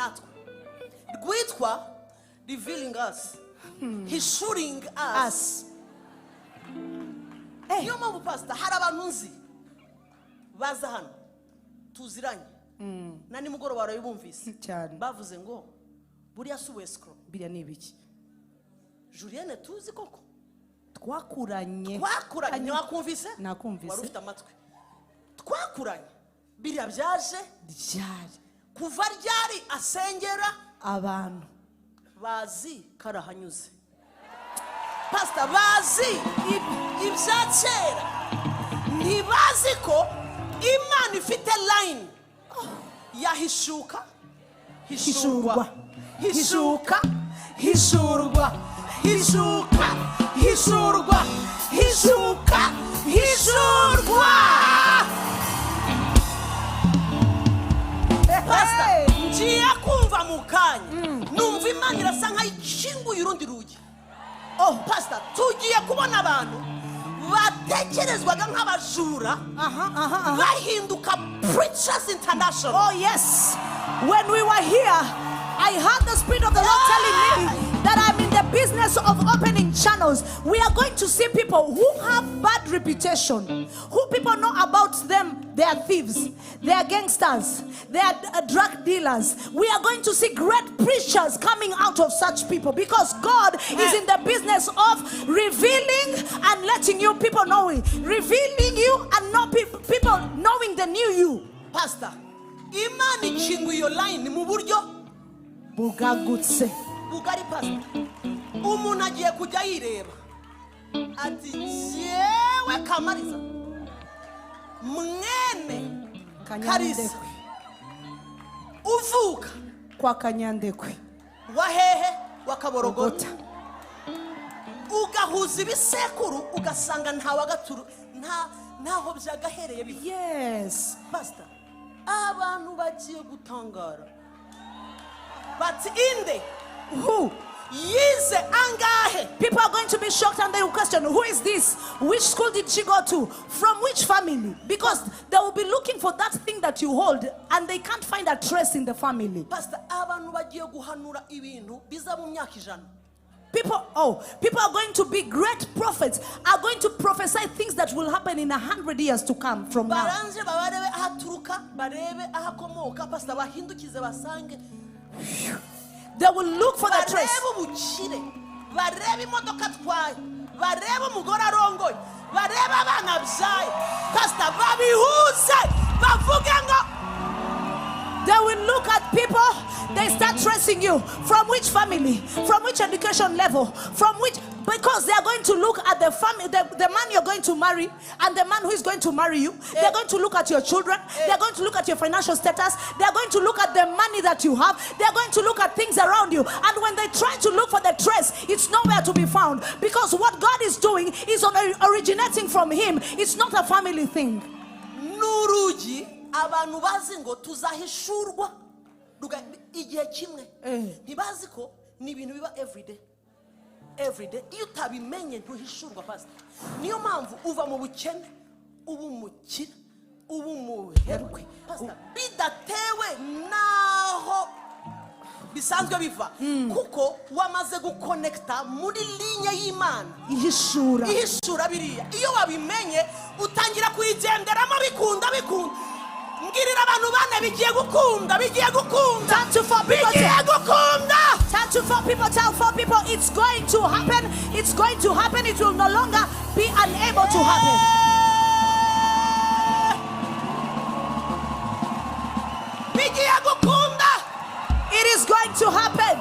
natwe rwitwa revealing us, hishuring us. Niyo mpamvu pastor hari abantu nzi baza hano tuziranye na nimugoroba barayibumvise bavuze ngo buriya suwe scroll biriya ni ibiki. Julienne tuzi koko twakuranye wakumvise nakumvise wari ufite amatwi twakuranye biriya byaje kuva ryari asengera abantu bazi karahanyuze pastor bazi ibya kera ntibazi ko Imana ifite line yahishuka hishurwa hishuka hishurwa hishuka hishurwa hishuka hishurwa. Pastor ngiye kumva mukanya numva Imana irasa nk'ayishinguye urundi rugi. Oh pastor tugiye kubona abantu batekerezwaga nk'abajura bahinduka preachers international. Oh yes, when we were here I heard the Spirit of the Lord telling me that I'm in the business of opening channels. We are going to see people who have bad reputation, who people know about them. They are thieves, they are gangsters, they are drug dealers. We are going to see great preachers coming out of such people because God is in the business of revealing and letting you people know it. Revealing you and not people knowing the new you. Pastor, Imani chingu yo line mu buryo bugagutse bugari pastor. Umuntu agiye kujya yireba ati yewe Kamariza mwene Karisa uvuka kwa Kanyandekwe wahehe wakaborogota ugahuza ibisekuru ugasanga ntawagaturu ntaho byagahereye bi. Yes pastor, abantu bagiye gutangara but inde who Yize angahe. People are going to be shocked and they will question, who is this? Which school did she go to? From which family? Because they will be looking for that thing that you hold and they can't find a trace in the family. Pastor, abantu bagiye guhanura ibintu biza mu myaka ijana. People are going to be great prophets, are going to prophesy things that will happen in 100 years to come from now. They will look for the trace. They will look at people, they start tracing you. From which family, from which education level, from which, because they are going to look at the family, the man you're going to marry, and the man who is going to marry you. They're going to look at your children. They're going to look at your financial status. They're going to look at the money that you have. They're going to look at things around you. And when they try to look for the trace, it's nowhere to be found. Because what God is doing is originating from Him. It's not a family thing. Nuruji abantu bazi ngo tuzahishurwa igihe kimwe ntibazi ko ni ibintu biba every day iyo utabimenye ntuhishurwa pastor. Niyo mpamvu uva mu bukene ubu mukira ubu muherwe pastor bidatewe naho bisanzwe biva kuko wamaze guconnecta muri linya y'Imana ihishura biriya. Iyo wabimenye utangira kuyigenderamo bikunda ngirira abantu bane bigiye gukunda Time to four people, tell four people it's going to happen, it will no longer be unable to happen. Bigiye gukunda, it is going to happen.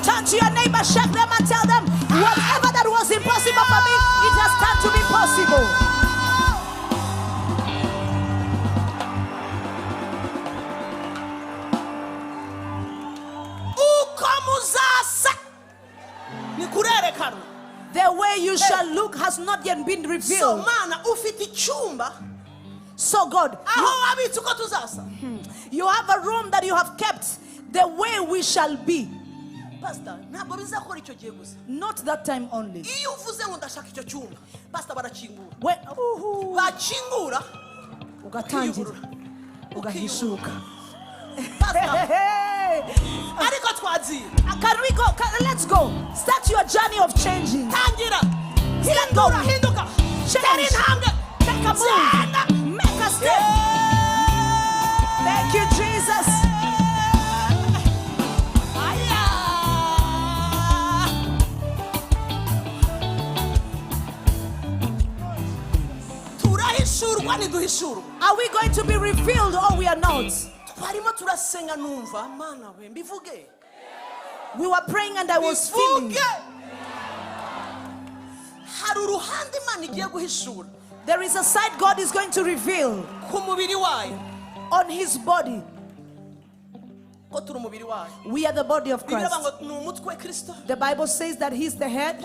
Turn to your neighbor, shake them and tell them, whatever that was impossible for me, it has turned to be possible. The way you shall look has not yet been revealed. So God, you have a room that you have kept the way we shall be. Pastor, not that time only. ugatangira ugahishuka. ariko twagiye. Can we go? Let's go. Start your journey of changing. Tangira. Start going. Hinduka. Change. Make a move. Make a step. Thank you, Jesus. Are we going to be revealed or we are not? We were praying and I was feeling. There is a side God is going to reveal on his body. We are the body of Christ. The Bible says that he's the head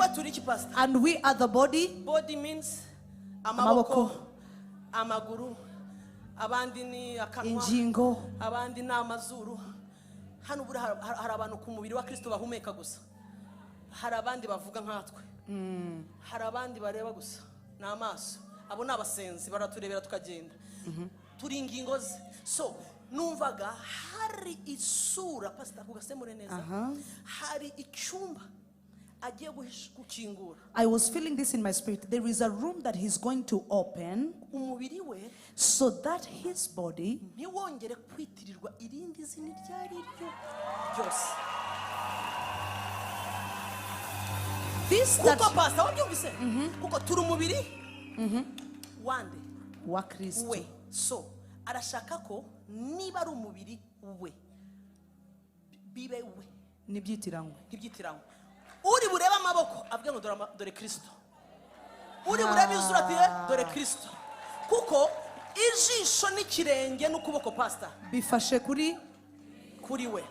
and we are the body. Body means amaboko, amaguru, abandi ni akanwa, injingo, abandi ni amazuru. Hano buri hari abantu ku mubiri wa Kristo bahumeka gusa. Hari abandi bavuga nkatwe. Hari abandi bareba gusa n'amaso. Abo nabasenzi baraturebera tukagenda. Turi ingingo ze. So numvaga hari isura pastor kugasemure neza. Hari icyumba agiye gukingura. I was feeling this in my spirit. There is a room that he's going to open umubiri we so that his body ntiwongere kwitirirwa irindi zina ryari ryo ryose. This that kuko pastor wabyumvise kuko turi umubiri wande wa Kristo we. So arashaka ko niba ari umubiri we bibe we nibyitiranwe uri bureba amaboko avuga ngo dore Kristo, uri bureba izuru ati dore Kristo, kuko ijisho n'ikirenge n'ukuboko pastor bifashe kuri we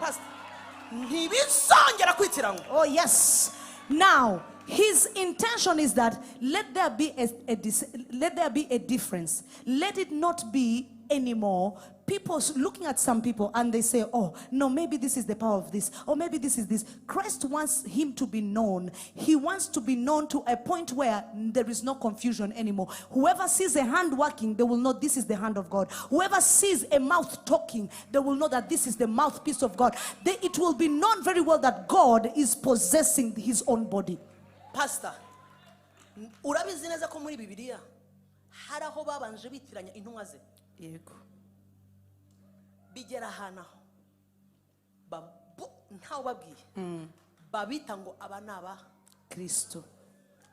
pastor ntibizongera kwitiranwa. Oh yes. Now his intention is that let there be a difference. Let it not be anymore people looking at some people and they say, oh no, maybe this is the power of this, or maybe this is this. Christ wants him to be known. He wants to be known to a point where there is no confusion anymore. Whoever sees a hand working, they will know this is the hand of God. Whoever sees a mouth talking, they will know that this is the mouthpiece of God. It will be known very well that God is possessing his own body. Pastor, urabizi neza ko muri Bibiliya hari aho babanje bitiranya intumwa ze. Yego. Bigera hana ntawe babwiye babita ngo aba naba Kristo.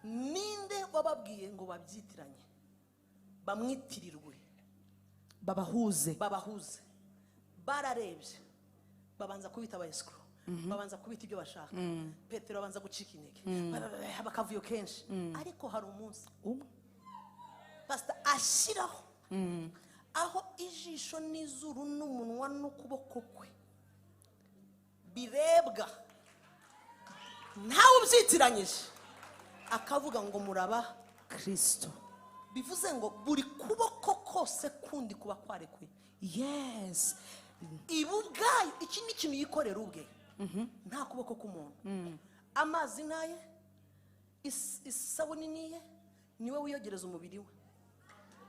Ninde wababwiye ngo babyitiranye bamwitirirwe babahuze bararebye babanza kubita abayescro babanza kubita ibyo bashaka. Petero abanza gucika intege bakavuyo kenshi ariko hari umunsi pastor ashiraho aho ijisho n'izuru n'umunwa n'ukuboko kwe birebwa ntawe ubyitiranyije akavuga ngo muraba Kristo. bivuze ngo buri kuboko kose kundi kuba kwarekwe. Yes. Ibubwayo iki ni kintu yikorera ubwe nta kuboko k'umuntu. Amazi naye isabuni niye niwe wiyogereza umubiri we.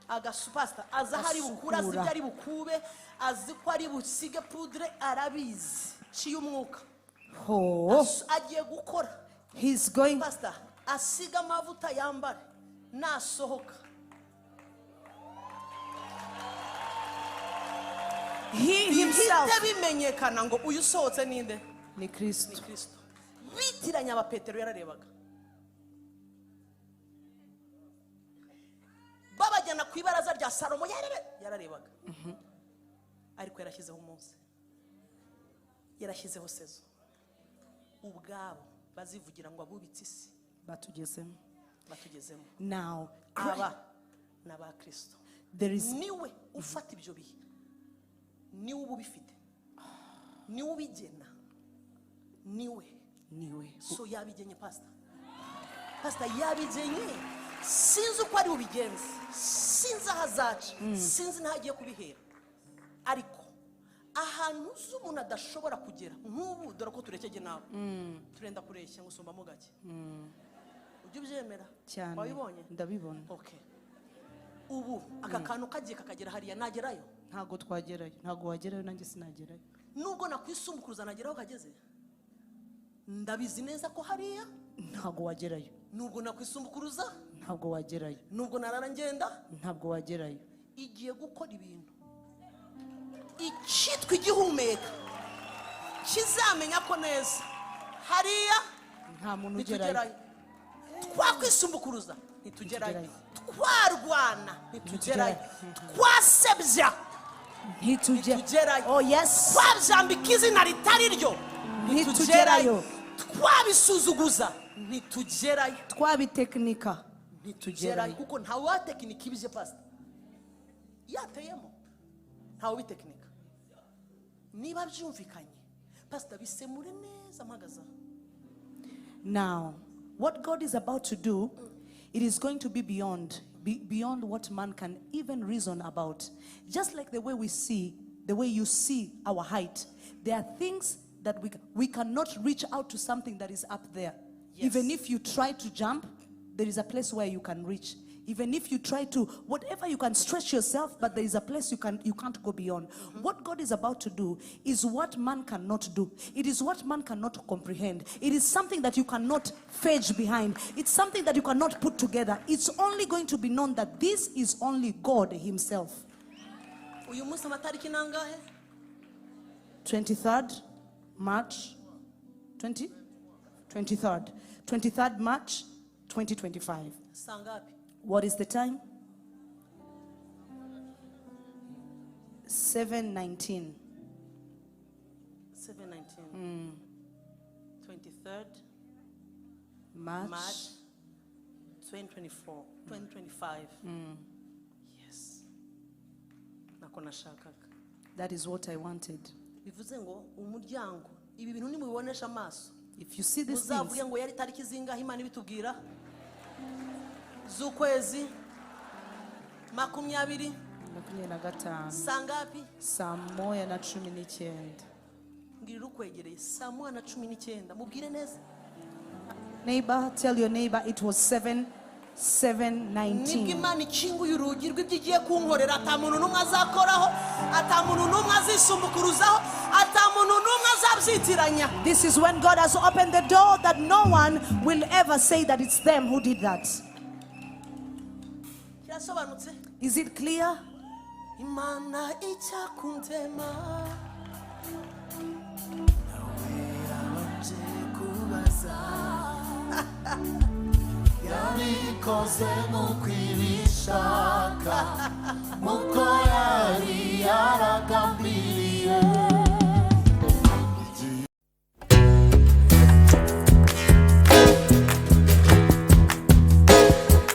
Agasupasta aza hari bukura azi byari bukube azi ko ari busige poudre arabizi ciye umwuka agiye gukora. He's going pastor asiga amavuta yambare nasohoka he himself bimenyekana ngo uyu sohotse ninde ni Kristo. Bitiranya aba Petero yararebaga babajyana ku ibaraza rya Salomo yararebaga ariko yarashyizeho umunsi yarashyizeho sezo ubwabo bazivugira ngo abubitse isi batugezemo. now aba n'aba Kristo. There is niwe ufata ibyo bihe niwe ubifite niwe ubigena niwe so yabigenye pastor yabigenye. Sinzi uko ari ubigenze, sinzi ahazaca, sinzi ntagiye kubihera, ariko ahantu z'umuntu adashobora kugera nk'ubu dore ko turekege nawe turenda kureshya ngusumbamo gake ujye ubyemera cyane. wabibonye? Ndabibona. Okay. ubu aka kantu kagiye kakagera hariya nagerayo ntago twagerayo, ntago wagerayo, nanjye sinagerayo. Nubwo nakwisumbukuruza nageraho kageze, ndabizi neza ko hariya ntago wagerayo. Nubwo nakwisumbukuruza ntabwo wagerayo. Nubwo narara ngenda ntabwo wagerayo. Igiye gukora ibintu icyitwa igihumeka kizamenya ko neza hariya nta muntu ugerayo. Twakwisumbukuruza ntitugerayo, twarwana ntitugerayo, twasebya ntitugerayo, oh yes, twabyambika izina ritari ryo ntitugerayo, twabisuzuguza ntitugerayo, twabitekinika ntitugerayo, kuko ntawe watekinika ibije pastor yateyemo, ntawe bitekinika. Niba byumvikanye pastor bisemure neza mpagaza. Now what God is about to do, it is going to be beyond what man can even reason about. Just like the way we see, the way you see our height, there are things that we cannot reach out to something that is up there. Yes. Even if you try to jump, there is a place where you can reach. Even if you try to, whatever, you can stretch yourself, but there is a place you can't go beyond. What God is about to do is what man cannot do. It is what man cannot comprehend. It is something that you cannot fetch behind. It's something that you cannot put together. It's only going to be known that this is only God himself. 23rd March 23rd March 2025. What is the time? 7:19. 7:19. 23rd March 2024. 2025. Yes. Nakona shakaga. That is what I wanted. Bivuze ngo umuryango ibi bintu nimubibonesha amaso. If you see this uzavuye ngo yari tariki zingahe Imana ibitubwira z'ukwezi 20 sangapi saa 1:19 ngirira ukwegereye saa 1:19 mubwire neza. Neighbor, tell your neighbor it was 7:19. Nibwo Imana ikinguye urugi rw'ibyigiye kunkorera, atamuntu numwe azakoraho, atamuntu numwe azisumbukuruzaho, atamuntu numwe azabyitiranya. This is when God has opened the door that no one will ever say that it's them who did that. Is it clear? Imana itakuntema yabikoze mukwibishaka muko yari yaragambiriye